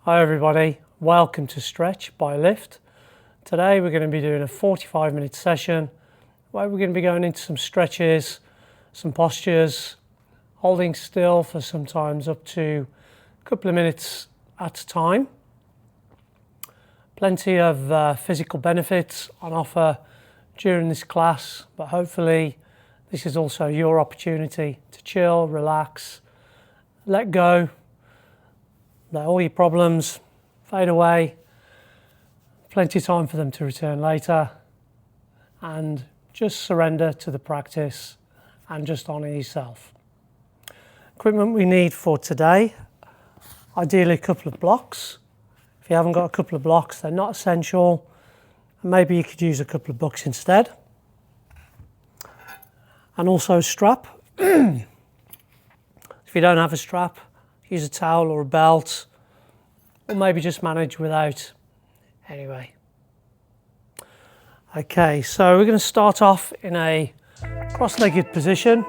Hi everybody, welcome to Stretch by Lift. Today we're going to be doing a 45-minute session where we're going to be going into some stretches, some postures, holding still for sometimes up to a couple of minutes at a time. Plenty of physical benefits on offer during this class, but hopefully this is also your opportunity to chill, relax, let go. Let all your problems fade away, plenty of time for them to return later, and just surrender to the practice and just honour yourself. Equipment we need for today, ideally a couple of blocks. If you haven't got a couple of blocks, they're not essential. Maybe you could use a couple of books instead. And also a strap. If you don't have a strap, use a towel or a belt, or maybe just manage without anyway. Okay, so we're going to start off in a cross-legged position,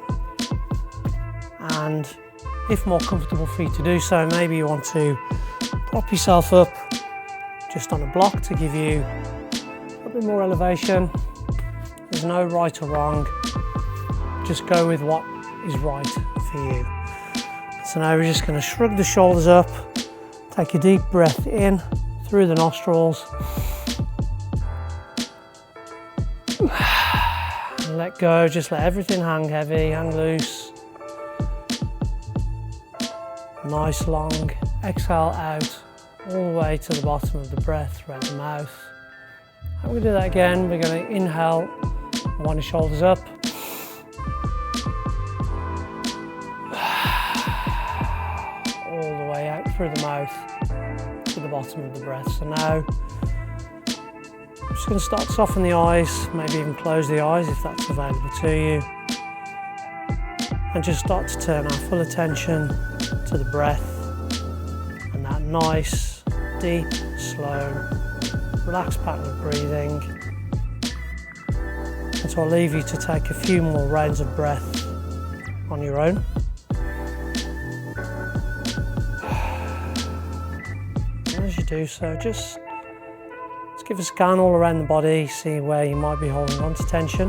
and if more comfortable for you to do so, maybe you want to prop yourself up just on a block to give you a bit more elevation. There's no right or wrong, just go with what is right for you. So now we're just going to shrug the shoulders up, take a deep breath in through the nostrils, and let go, just let everything hang heavy, hang loose. Nice long exhale out, all the way to the bottom of the breath throughout the mouth. And we'll do that again. We're going to inhale, wind the shoulders up. Through the mouth to the bottom of the breath. So now I'm just going to start to soften the eyes, maybe even close the eyes if that's available to you, and just start to turn our full attention to the breath and that nice, deep, slow, relaxed pattern of breathing. And so I'll leave you to take a few more rounds of breath on your own. As you do so, just give a scan all around the body, see where you might be holding on to tension,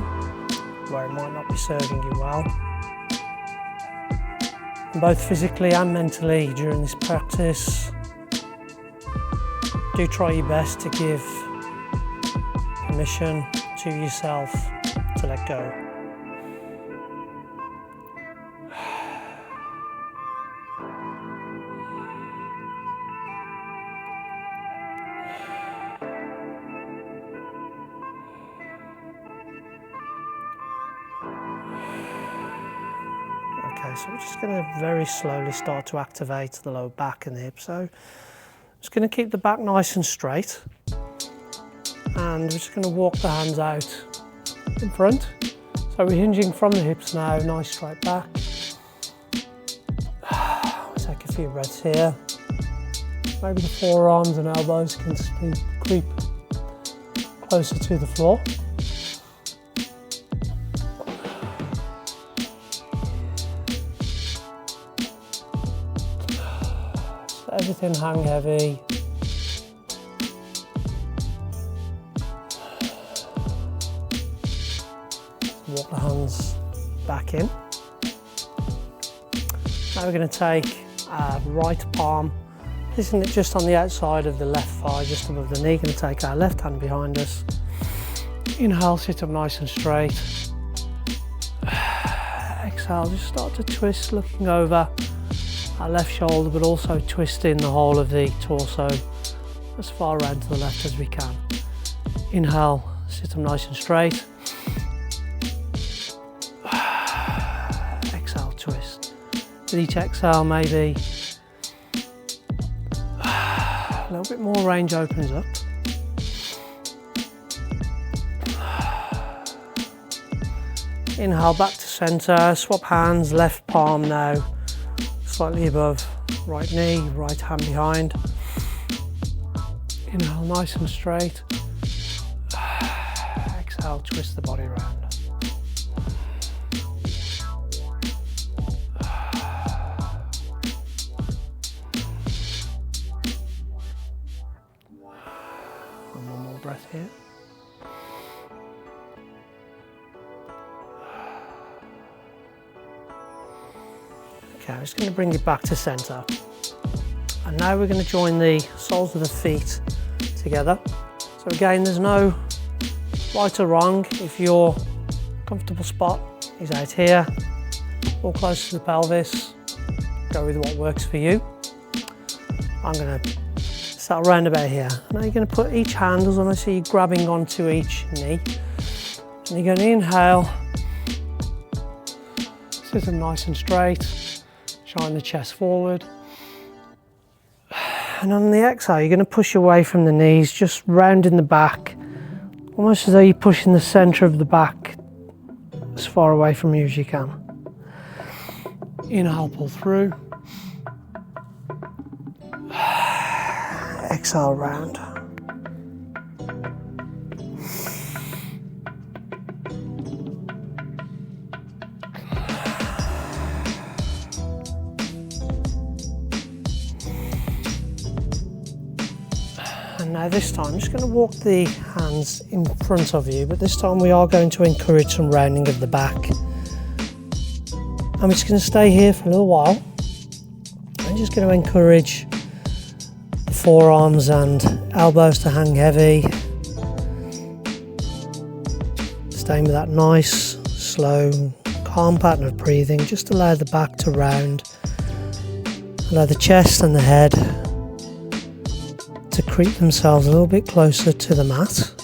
where it might not be serving you well. And both physically and mentally during this practice, do try your best to give permission to yourself to let go. Okay, so we're just going to very slowly start to activate the lower back and the hips. So just going to keep the back nice and straight, and we're just going to walk the hands out in front. So we're hinging from the hips now, nice straight back. We'll take a few breaths here. Maybe the forearms and elbows can creep closer to the floor. Everything hang heavy. Walk the hands back in. Now we're going to take our right palm, placing it just on the outside of the left thigh, just above the knee. Going to take our left hand behind us. Inhale, sit up nice and straight. Exhale, just start to twist, looking over our left shoulder, but also twisting the whole of the torso as far around to the left as we can. Inhale, sit up nice and straight. Exhale, twist. With each exhale, maybe a little bit more range opens up. Inhale, back to center, swap hands, left palm now slightly above right knee, right hand behind. Inhale, nice and straight. Exhale, twist the body around. deep breath here. Okay, I'm just going to bring you back to centre. And now we're going to join the soles of the feet together. So again, there's no right or wrong. If your comfortable spot is out here or close to the pelvis, go with what works for you. I'm going to start around about here. Now you're going to put each hand, as I see you grabbing onto each knee. And you're going to inhale, sit up nice and straight, shine the chest forward. And on the exhale, you're going to push away from the knees, just rounding the back, almost as though you're pushing the centre of the back as far away from you as you can. Inhale, pull through. Exhale, round. And now this time, I'm just going to walk the hands in front of you, but this time we are going to encourage some rounding of the back. I'm just going to stay here for a little while. I'm just going to encourage the forearms and elbows to hang heavy. Staying with that nice, slow, calm pattern of breathing. Just allow the back to round. Allow the chest and the head to creep themselves a little bit closer to the mat.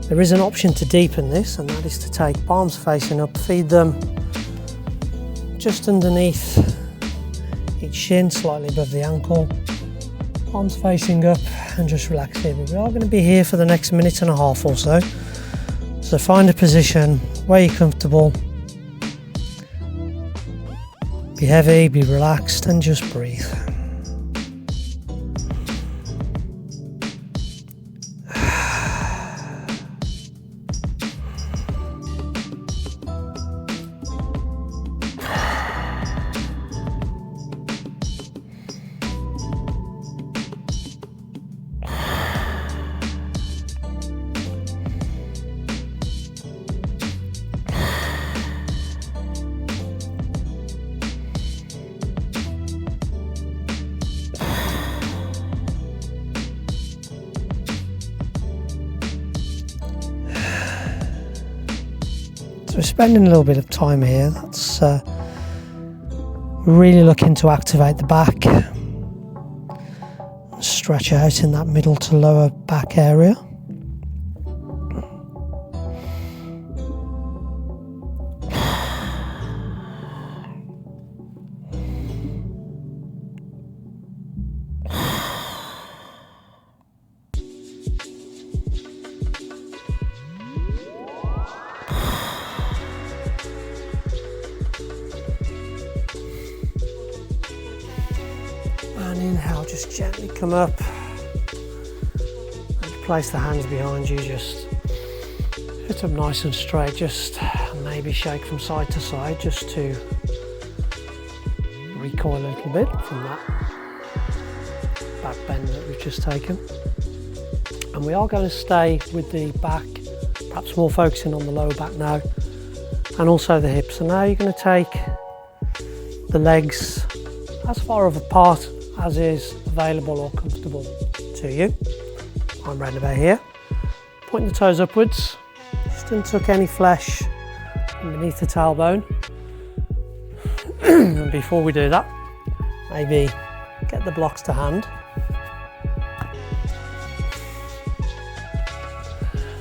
There is an option to deepen this, and that is to take palms facing up, feed them just underneath each shin, slightly above the ankle, palms facing up, and just relax here. But we are going to be here for the next minute and a half or so. So find a position where you're comfortable. Be heavy, be relaxed, and just breathe. So we're spending a little bit of time here. That's really looking to activate the back, stretch out in that middle to lower back area. And inhale, just gently come up and place the hands behind you, just sit up nice and straight, just maybe shake from side to side just to recoil a little bit from that back bend that we've just taken. And we are going to stay with the back, perhaps more focusing on the lower back now, and also the hips. So now you're going to take the legs as far apart as is available or comfortable to you. I'm round about here. Point the toes upwards, just untuck any flesh from beneath the tailbone. And before we do that, maybe get the blocks to hand.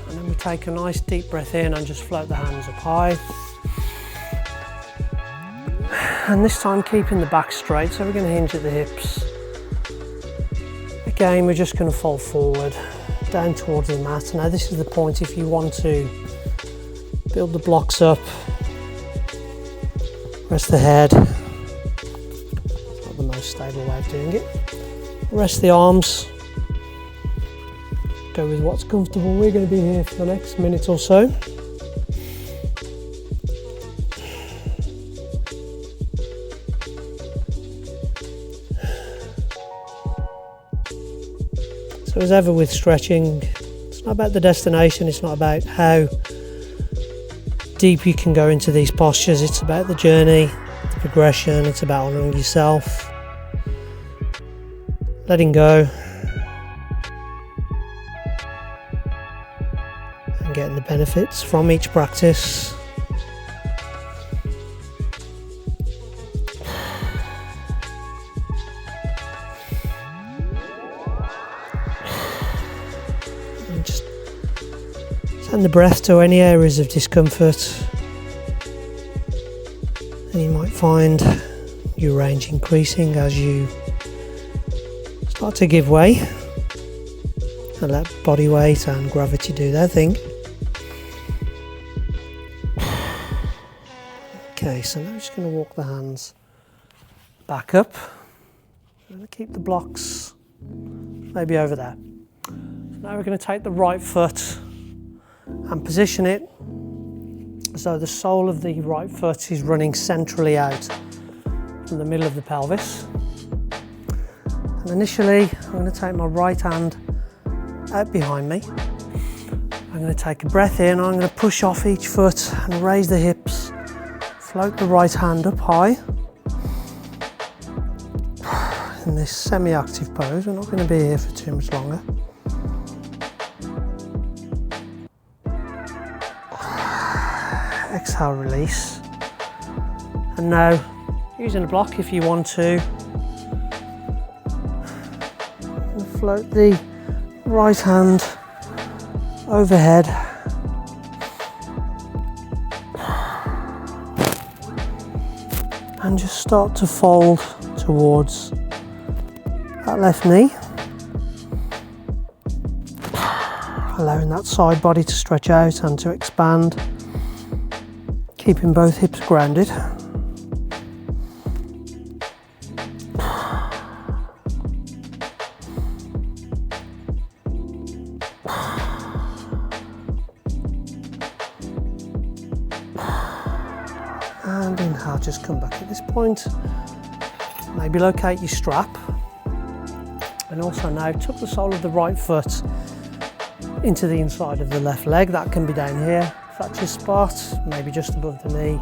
And then we take a nice deep breath in and just float the hands up high. And this time keeping the back straight, so we're going to hinge at the hips. Again, we're just going to fall forward, down towards the mat. Now this is the point if you want to build the blocks up, rest the head. It's not the most stable way of doing it. Rest the arms. Go with what's comfortable. We're going to be here for the next minute or so. So as ever with stretching, it's not about the destination, it's not about how deep you can go into these postures, it's about the journey, the progression, it's about honouring yourself, letting go, and getting the benefits from each practice. And just send the breath to any areas of discomfort, and you might find your range increasing as you start to give way and let body weight and gravity do their thing. Okay, so now I'm just going to walk the hands back up. I'm going to keep the blocks maybe over there. So now we're going to take the right foot and position it so the sole of the right foot is running centrally out from the middle of the pelvis. And initially, I'm going to take my right hand out behind me. I'm going to take a breath in, I'm going to push off each foot and raise the hips. Float the right hand up high. In this semi-active pose, we're not going to be here for too much longer. Exhale, release. And now, using a block if you want to, float the right hand overhead. And just start to fold towards that left knee. Allowing that side body to stretch out and to expand. Keeping both hips grounded. And inhale, just come back at this point. Maybe locate your strap. And also now tuck the sole of the right foot into the inside of the left leg. That can be down here, if that's your spot, maybe just above the knee,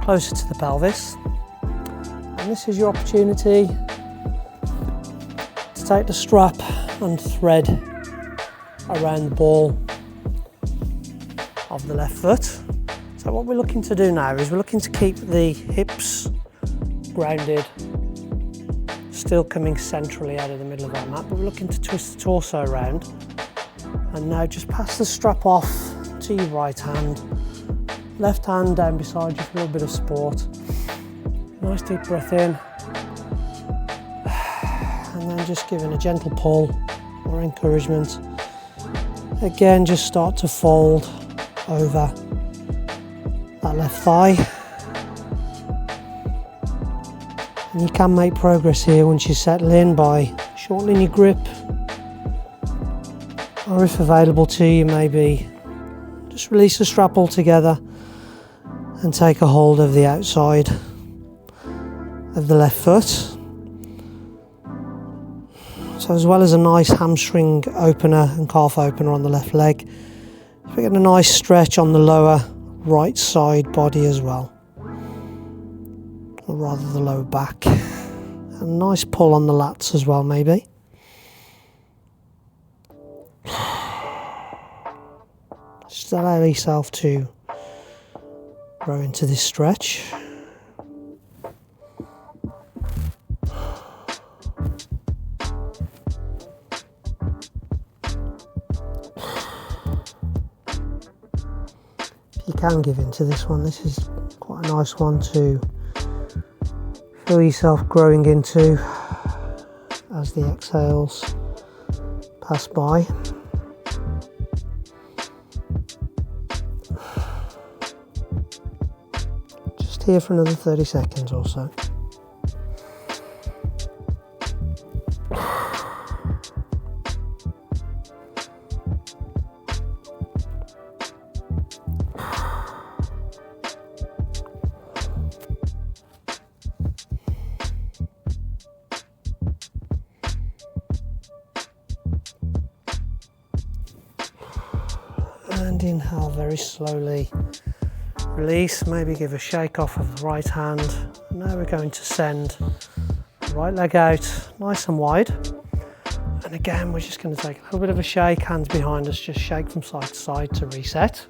closer to the pelvis. And this is your opportunity to take the strap and thread around the ball of the left foot. So what we're looking to do now is we're looking to keep the hips grounded, still coming centrally out of the middle of our mat, but we're looking to twist the torso around. And now just pass the strap off to your right hand, left hand down beside you for a little bit of support. Nice deep breath in, and then just giving a gentle pull or encouragement. Again, just start to fold over that left thigh. And you can make progress here once you settle in by shortening your grip, or if available to you, maybe just release the strap altogether and take a hold of the outside of the left foot. So as well as a nice hamstring opener and calf opener on the left leg, we get a nice stretch on the lower right side body as well, or rather the lower back. A nice pull on the lats as well, maybe. Just allow yourself to grow into this stretch. If you can give into this one, this is quite a nice one to feel yourself growing into as the exhales pass by. Just here for another 30 seconds or so. And inhale very slowly. Release, maybe give a shake off of the right hand. And now we're going to send the right leg out nice and wide. And again, we're just going to take a little bit of a shake, hands behind us, just shake from side to side to reset.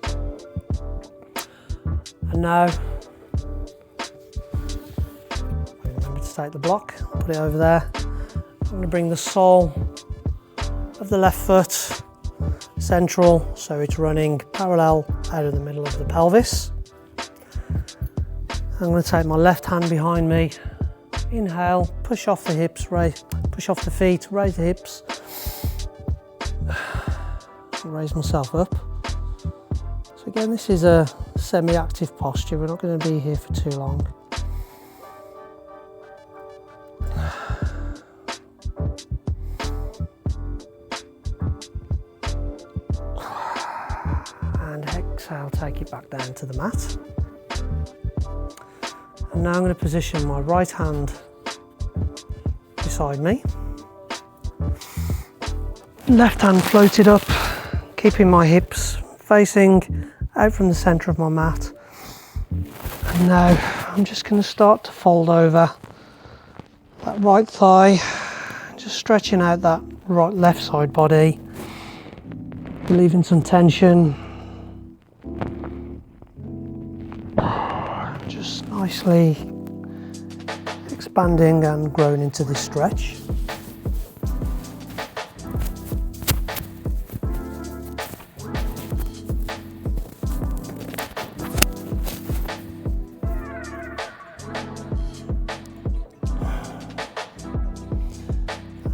And now, remember to take the block, put it over there. I'm going to bring the sole of the left foot central, so it's running parallel out of the middle of the pelvis. I'm going to take my left hand behind me, inhale, push off the hips, push off the feet, raise the hips, raise myself up. So again, this is a semi-active posture, we're not going to be here for too long. And exhale, take it back down to the mat. And now I'm going to position my right hand beside me. Left hand floated up, keeping my hips facing out from the centre of my mat. And now I'm just going to start to fold over that right thigh, just stretching out that right left side body, relieving some tension. Just nicely expanding and growing into this stretch.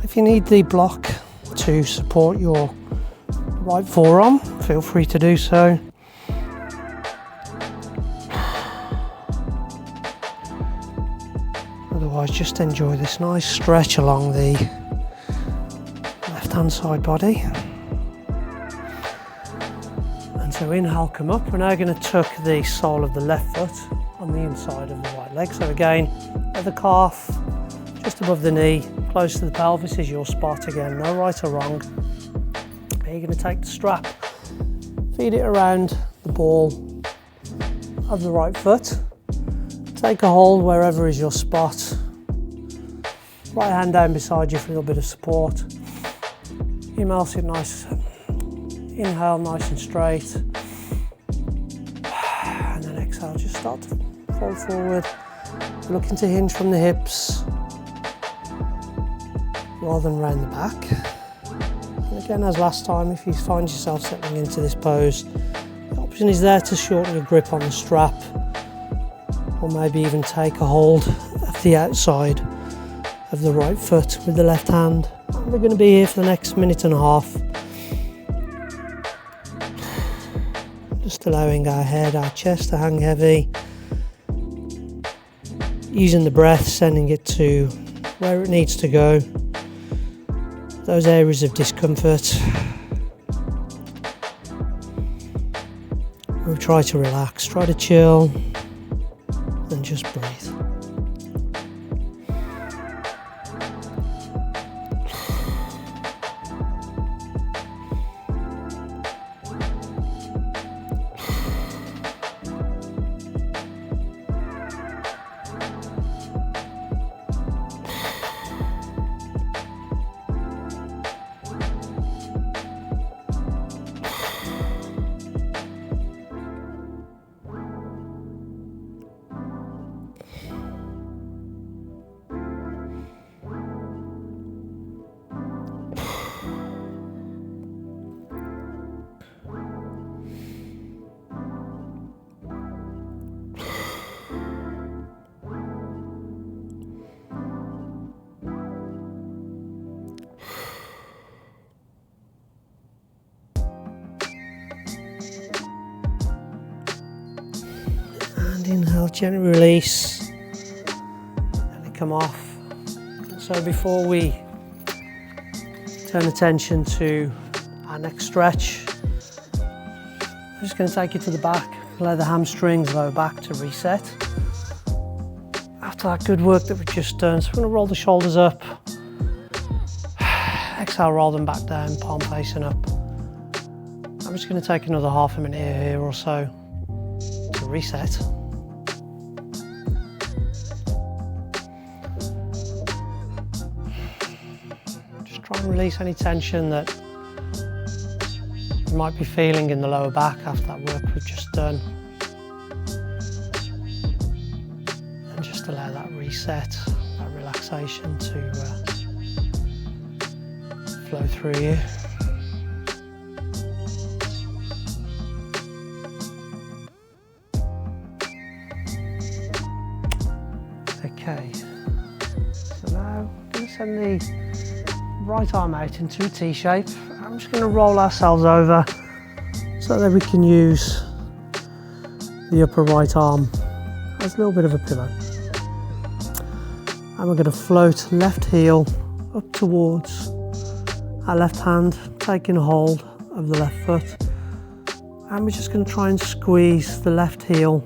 If you need the block to support your right forearm, feel free to do so. Otherwise, just enjoy this nice stretch along the left hand side body. And so inhale, come up. We're now going to tuck the sole of the left foot on the inside of the right leg. So again, at the calf, just above the knee, close to the pelvis is your spot. Again, no right or wrong. Now you're going to take the strap, feed it around the ball of the right foot. Take a hold wherever is your spot. Right hand down beside you for a little bit of support. Inhale, sit nice. Inhale, nice and straight. And then exhale, just start to fold forward. Looking to hinge from the hips rather than round the back. And again, as last time, if you find yourself settling into this pose, the option is there to shorten your grip on the strap, or maybe even take a hold of the outside of the right foot with the left hand. And we're going to be here for the next minute and a half, just allowing our head, our chest to hang heavy, using the breath, sending it to where it needs to go, those areas of discomfort. We'll try to relax, try to chill, and just breathe. Inhale, gently release, and come off. So before we turn attention to our next stretch, I'm just going to take you to the back, allow the hamstrings, lower back to reset. After that good work that we've just done, so we're going to roll the shoulders up, exhale, roll them back down, palm facing up. And I'm just going to take another half a minute here or so to reset. Just try and release any tension that you might be feeling in the lower back after that work we've just done. And just allow that reset, that relaxation to flow through you. Okay, so now I'm going to send the right arm out into a T shape. I'm just going to roll ourselves over so that we can use the upper right arm as a little bit of a pillow. And we're going to float left heel up towards our left hand, taking a hold of the left foot. And we're just going to try and squeeze the left heel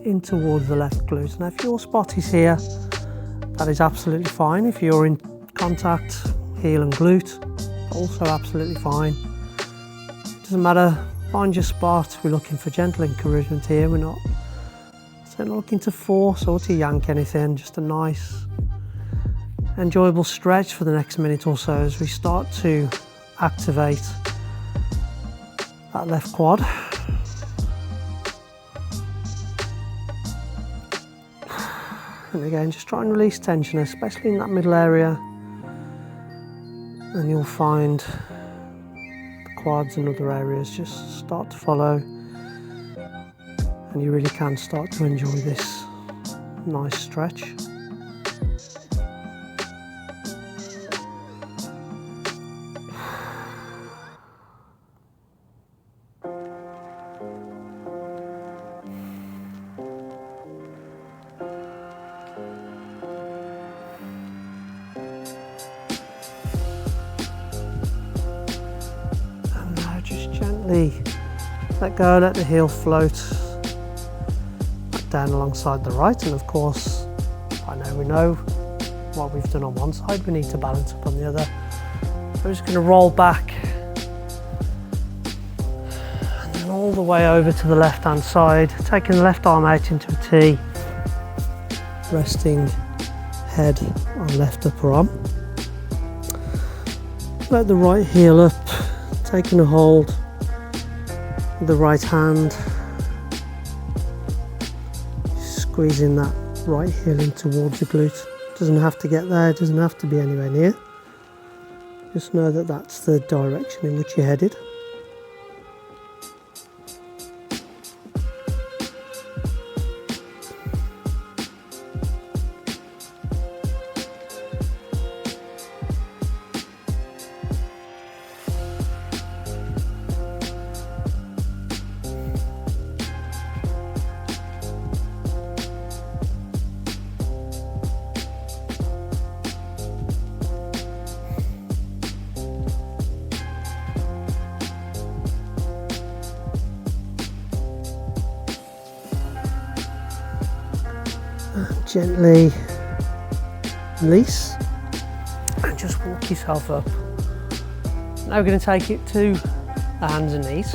in towards the left glute. Now if your spot is here, that is absolutely fine. If you're in contact, heel and glute, also absolutely fine. Doesn't matter, find your spot. We're looking for gentle encouragement here. We're not looking to force or to yank anything, just a nice enjoyable stretch for the next minute or so as we start to activate that left quad. And again, just try and release tension, especially in that middle area. And you'll find the quads and other areas just start to follow. And you really can start to enjoy this nice stretch. Let go, let the heel float back down alongside the right, and of course by now we know what we've done on one side, we need to balance up on the other. So we're just going to roll back and then all the way over to the left hand side, taking the left arm out into a T, resting head on left upper arm. Let the right heel up, taking a hold the right hand, squeezing that right heel in towards the glute. Doesn't have to get there, doesn't have to be anywhere near. Just know that that's the direction in which you're headed. Gently release and just walk yourself up. Now we're going to take it to the hands and knees.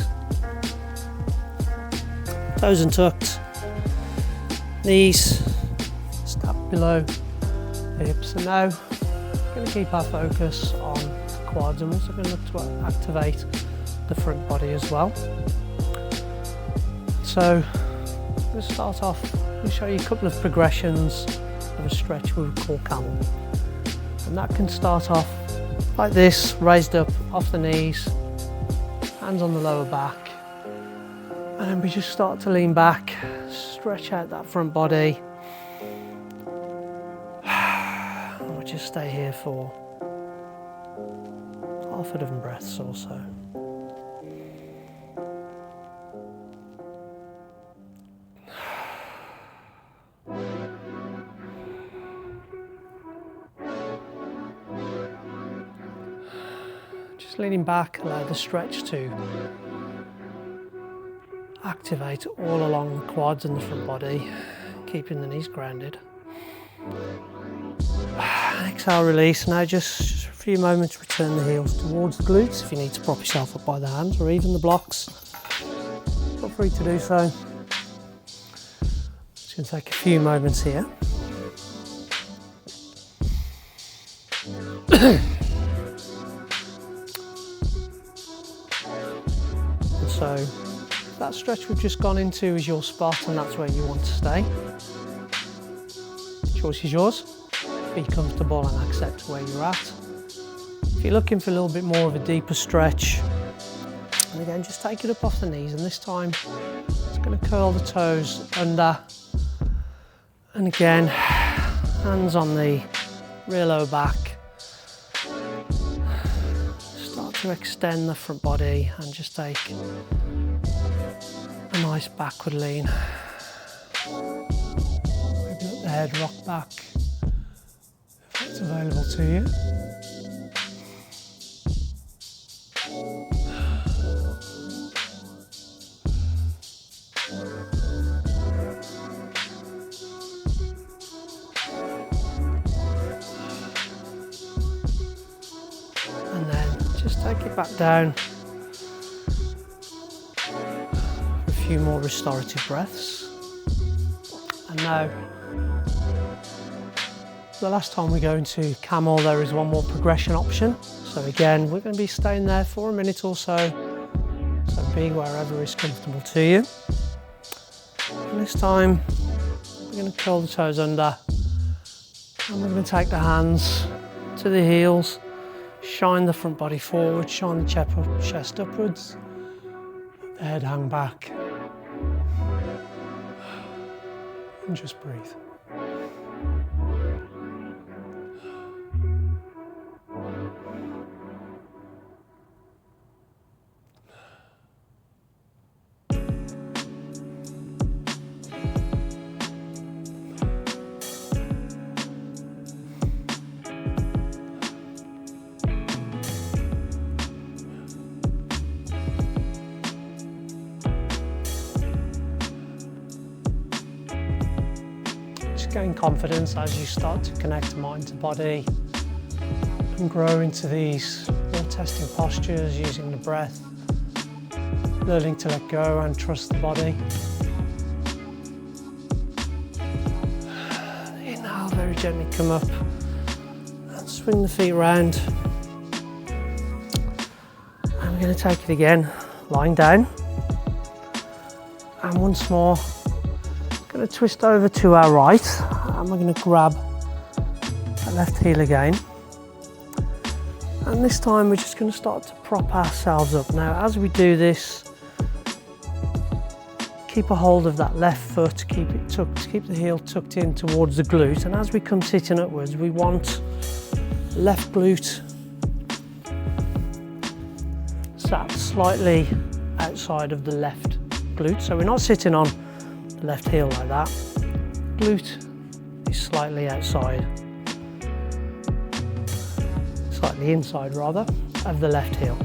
Toes untucked, knees step below the hips. And now we're going to keep our focus on the quads, and we're also going to look to activate the front body as well. So we'll start off. I'll show you a couple of progressions of a stretch we would call camel. And that can start off like this, raised up off the knees, hands on the lower back. And then we just start to lean back, stretch out that front body. And we'll just stay here for half a dozen breaths or so. Leaning back, allow the stretch to activate all along the quads and the front body, keeping the knees grounded. exhale, release. Now just for a few moments, return the heels towards the glutes. If you need to prop yourself up by the hands or even the blocks, feel free to do so. It's going to take a few moments here. So that stretch we've just gone into is your spot, and that's where you want to stay. Choice is yours. Be comfortable and accept where you're at. If you're looking for a little bit more of a deeper stretch, and again, just take it up off the knees, and this time it's going to curl the toes under, and again, hands on the rear lower back. Start to extend the front body and just take a nice backward lean. Maybe let the head rock back if it's available to you. And then just take it back down. A few more restorative breaths. And now, the last time we go into camel, there is one more progression option. So again, we're going to be staying there for a minute or so. So be wherever is comfortable to you. And this time, we're going to curl the toes under. And we're going to take the hands to the heels. Shine the front body forward, shine the chest upwards. Let the head hang back. And just breathe. Gain confidence as you start to connect mind to body and grow into these more testing postures using the breath, learning to let go and trust the body. Inhale, very gently come up and swing the feet round. And we're going to take it again, lying down, and once more. Going to twist over to our right, and we're going to grab that left heel again. And this time we're just going to start to prop ourselves up. Now, as we do this, keep a hold of that left foot, keep it tucked, keep the heel tucked in towards the glute. And as we come sitting upwards, we want left glute sat slightly outside of the left glute. So we're not sitting on left heel like that. Glute is slightly outside, slightly inside rather, of the left heel.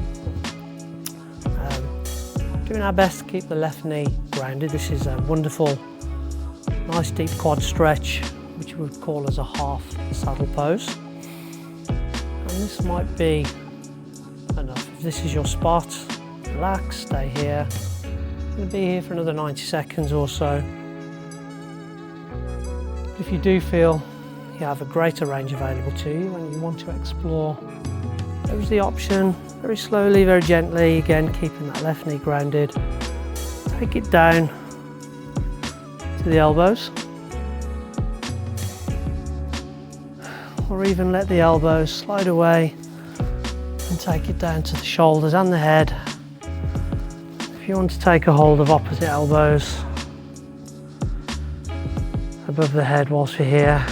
Doing our best to keep the left knee grounded. This is a wonderful, nice deep quad stretch, which we would call as a half saddle pose. And this might be enough. If this is your spot, relax, stay here. Going to be here for another 90 seconds or so. If you do feel you have a greater range available to you and you want to explore, there's the option, very slowly, very gently, again keeping that left knee grounded. Take it down to the elbows, or even let the elbows slide away and take it down to the shoulders and the head. If you want to take a hold of opposite elbows above the head whilst we're here.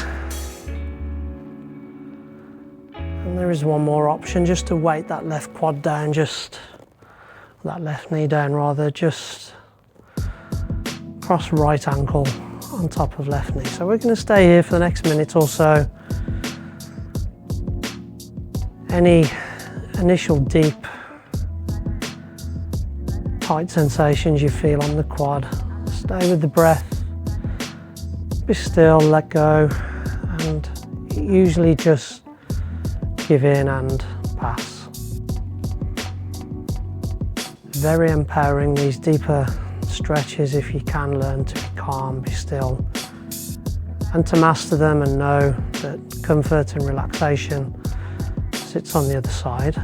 And there is one more option, just to weight that left quad down, just that left knee down rather, just cross right ankle on top of left knee. So we're going to stay here for the next minute or so. Any initial deep tight sensations you feel on the quad, stay with the breath, be still, let go, and it usually just give in and pass. Very empowering, these deeper stretches, if you can learn to be calm, be still, and to master them and know that comfort and relaxation sits on the other side.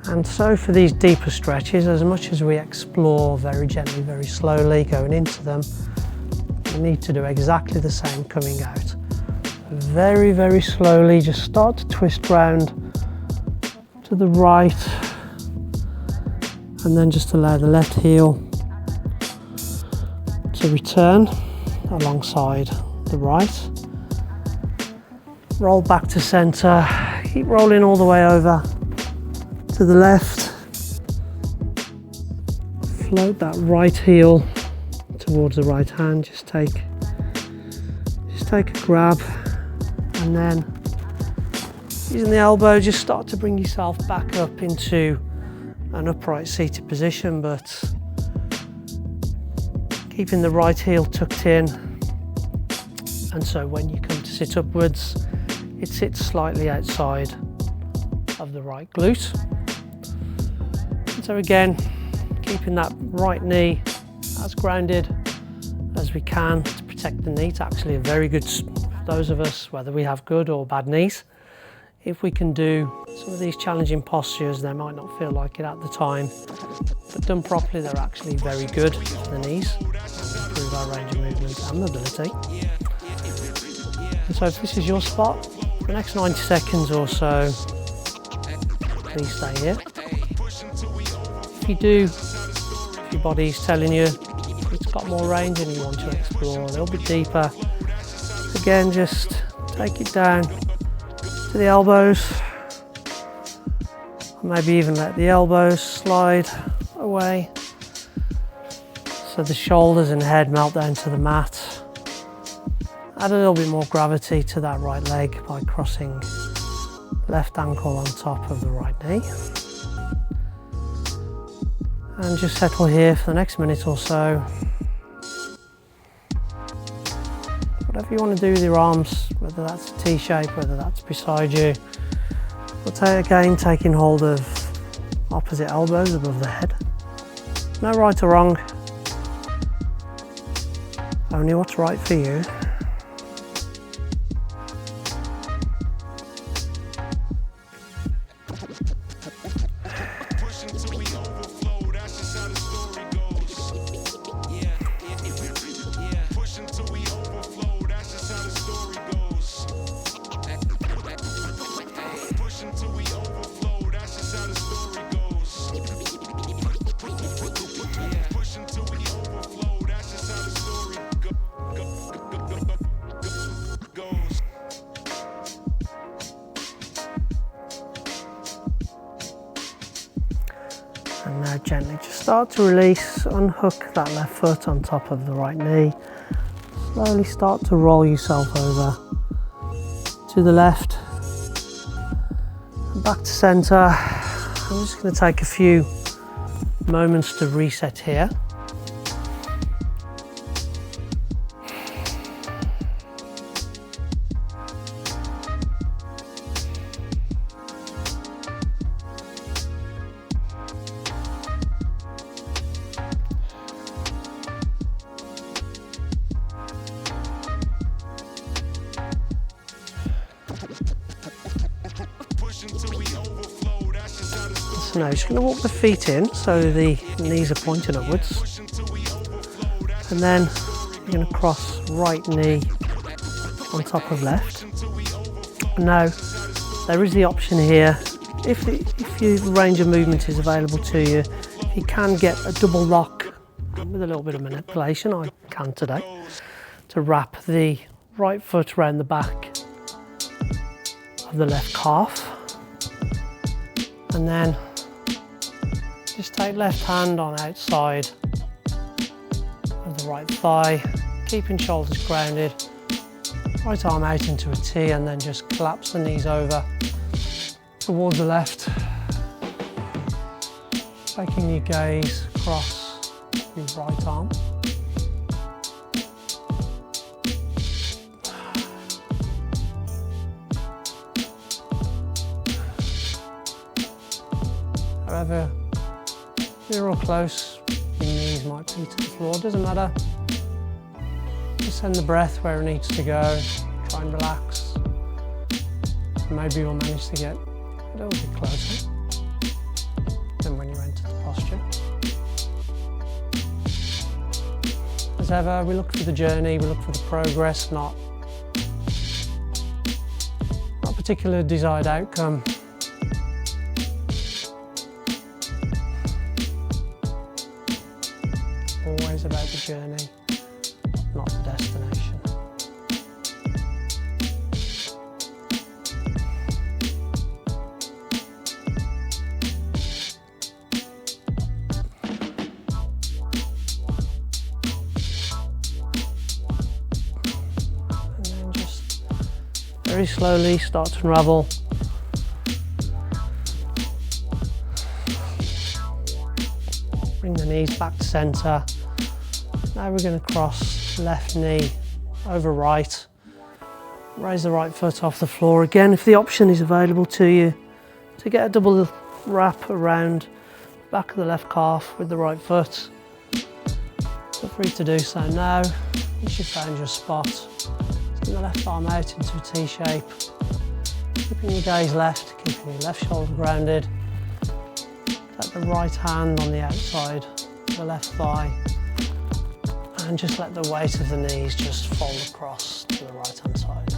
And so for these deeper stretches, as much as we explore very gently, very slowly, going into them, we need to do exactly the same coming out. Very, very slowly, just start to twist round to the right, and then just allow the left heel to return alongside the right. Roll back to center, keep rolling all the way over to the left, float that right heel towards the right hand, just take a grab, and then using the elbow just start to bring yourself back up into an upright seated position, but keeping the right heel tucked in, and so when you come to sit upwards it sits slightly outside of the right glute. So again, keeping that right knee as grounded as we can to protect the knee. It's actually a very good, those of us, whether we have good or bad knees, if we can do some of these challenging postures, they might not feel like it at the time, but done properly, they're actually very good for the knees, and improve our range of movement and mobility. And so if this is your spot, for the next 90 seconds or so, please stay here. If you do, if your body's telling you it's got more range and you want to explore a little bit deeper, again, just take it down to the elbows, or maybe even let the elbows slide away so the shoulders and head melt down to the mat. Add a little bit more gravity to that right leg by crossing left ankle on top of the right knee. And just settle here for the next minute or so. Whatever you want to do with your arms, whether that's a T shape, whether that's beside you. But again, taking hold of opposite elbows above the head. No right or wrong, only what's right for you. And now gently just start to release, unhook that left foot on top of the right knee. Slowly start to roll yourself over to the left and back to center. I'm just going to take a few moments to reset here. So now just going to walk the feet in so the knees are pointed upwards, and then you're going to cross right knee on top of left. Now there is the option here, if your range of movement is available to you, you can get a double lock with a little bit of manipulation. I can today, to wrap the right foot around the back of the left calf, and then just take left hand on outside right thigh, keeping shoulders grounded. Right arm out into a T and then just collapse the knees over towards the left. Taking your gaze across your right arm. However, near or close, your knees might be to the floor, doesn't matter. Just send the breath where it needs to go, try and relax. Maybe you'll manage to get a little bit closer than when you enter the posture. As ever, we look for the journey, we look for the progress, not a particular desired outcome. Always about the journey, not the destination. And then just very slowly start to unravel. Bring the knees back to centre. Now we're going to cross left knee over right. Raise the right foot off the floor again if the option is available to you to get a double wrap around the back of the left calf with the right foot. Feel free to do so now once you've found your spot. Send the left arm out into a T shape. Keeping your gaze left, keeping your left shoulder grounded. Let the right hand on the outside of the left thigh. And just let the weight of the knees just fold across to the right hand side.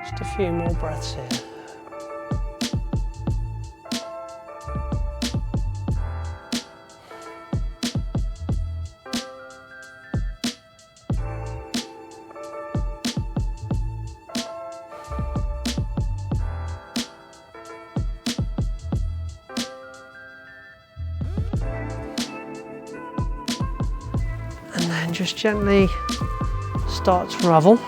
Just a few more breaths here. And then just gently start to unravel.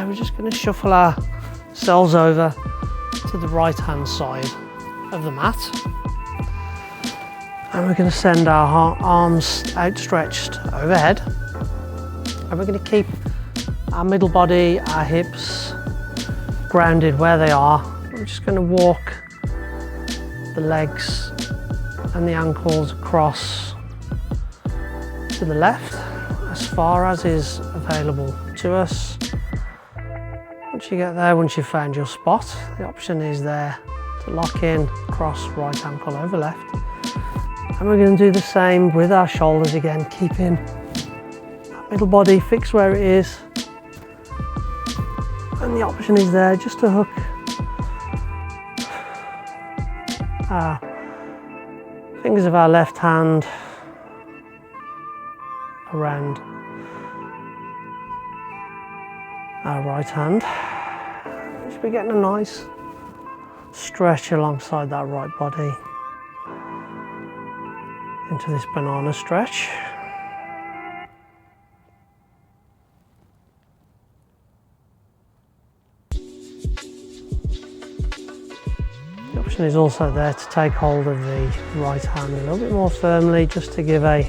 We're just going to shuffle ourselves over to the right hand side of the mat, and we're going to send our arms outstretched overhead, and we're going to keep our middle body, our hips grounded where they are. We're just going to walk the legs and the ankles across to the left as far as is available to us. Once you get there, once you've found your spot, the option is there to lock in, cross right ankle over left. And we're going to do the same with our shoulders again, keeping that middle body fixed where it is. And the option is there just to hook our fingers of our left hand around our right hand. We should be getting a nice stretch alongside that right body into this banana stretch. The option is also there to take hold of the right hand a little bit more firmly, just to give a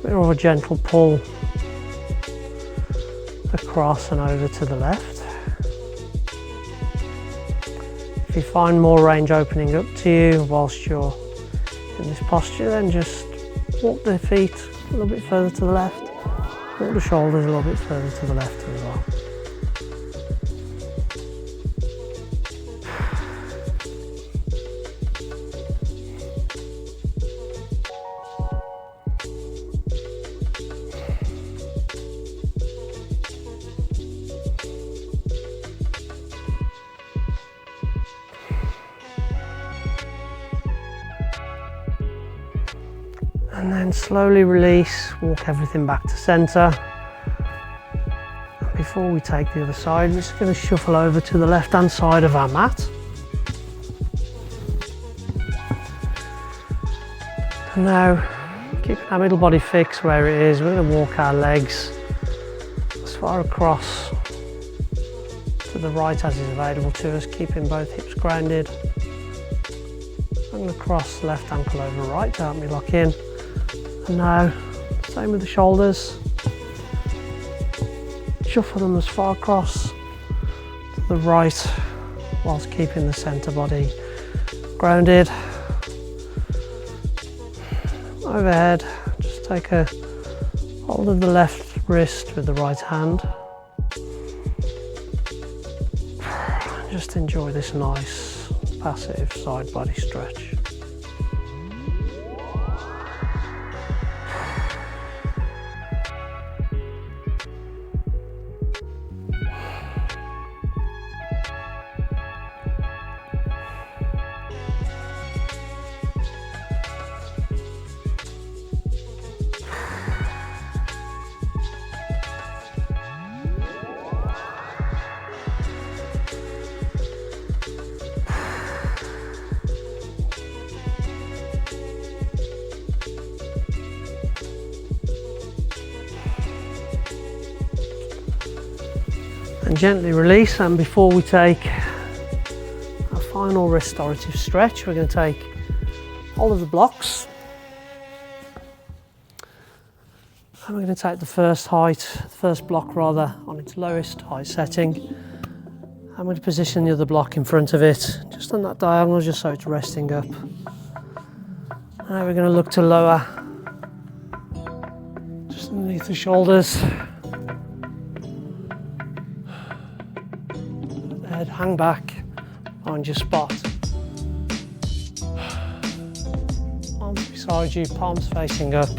bit more of a gentle pull across and over to the left. If you find more range opening up to you whilst you're in this posture, then just walk the feet a little bit further to the left, walk the shoulders a little bit further to the left as well. And then slowly release, walk everything back to centre. Before we take the other side, we're just going to shuffle over to the left hand side of our mat. And now, keeping our middle body fixed where it is, we're going to walk our legs as far across to the right as is available to us, keeping both hips grounded. I'm going to cross left ankle over right to help me lock in. And now, same with the shoulders. Shuffle them as far across to the right whilst keeping the centre body grounded. Overhead, just take a hold of the left wrist with the right hand. Just enjoy this nice passive side body stretch. And gently release, and before we take our final restorative stretch, we're going to take hold of the blocks and we're going to take the first block on its lowest height setting. I'm going to position the other block in front of it, just on that diagonal, just so it's resting up. Now we're going to look to lower just underneath the shoulders. Head hang back on your spot. Arms beside you, palms facing up.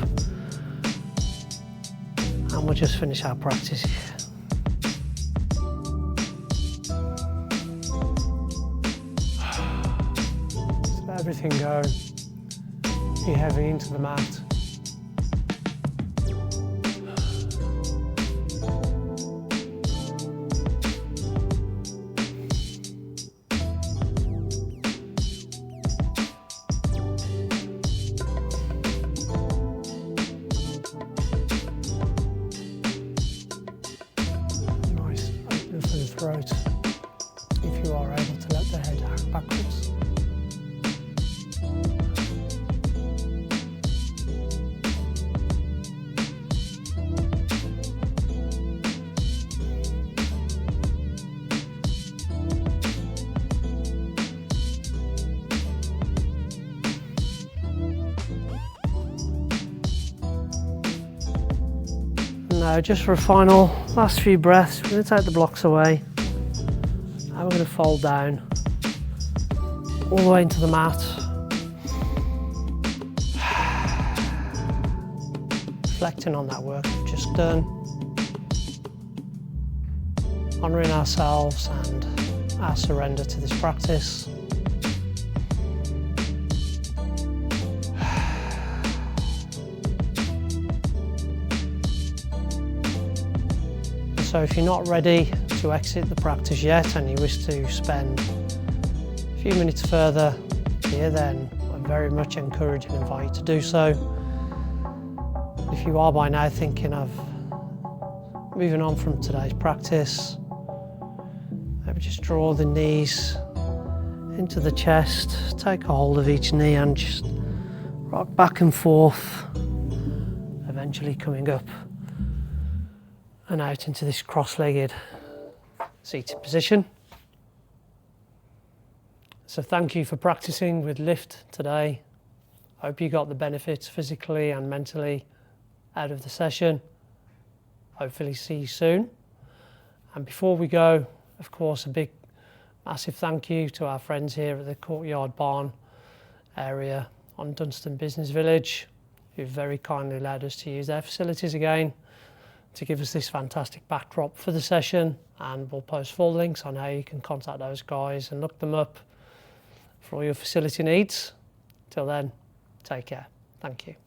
And we'll just finish our practice here. Just let everything go. Be heavy into the mat. Throat, if you are able to let the head hang backwards. Now, just for a final last few breaths, we're going to take the blocks away. And we're going to fold down all the way into the mat. Reflecting on that work we've just done. Honouring ourselves and our surrender to this practice. So if you're not ready to exit the practice yet and you wish to spend a few minutes further here, then I very much encourage and invite you to do so. If you are by now thinking of moving on from today's practice, maybe just draw the knees into the chest, take a hold of each knee and just rock back and forth, eventually coming up and out into this cross-legged seated position. So thank you for practicing with lift today. Hope you got the benefits physically and mentally out of the session. Hopefully see you soon. And before we go, of course, a big massive thank you to our friends here at the Courtyard Barn area on Dunstan Business Village, who've very kindly allowed us to use their facilities again to give us this fantastic backdrop for the session, and we'll post full links on how you can contact those guys and look them up for all your facility needs. Till then, take care. Thank you.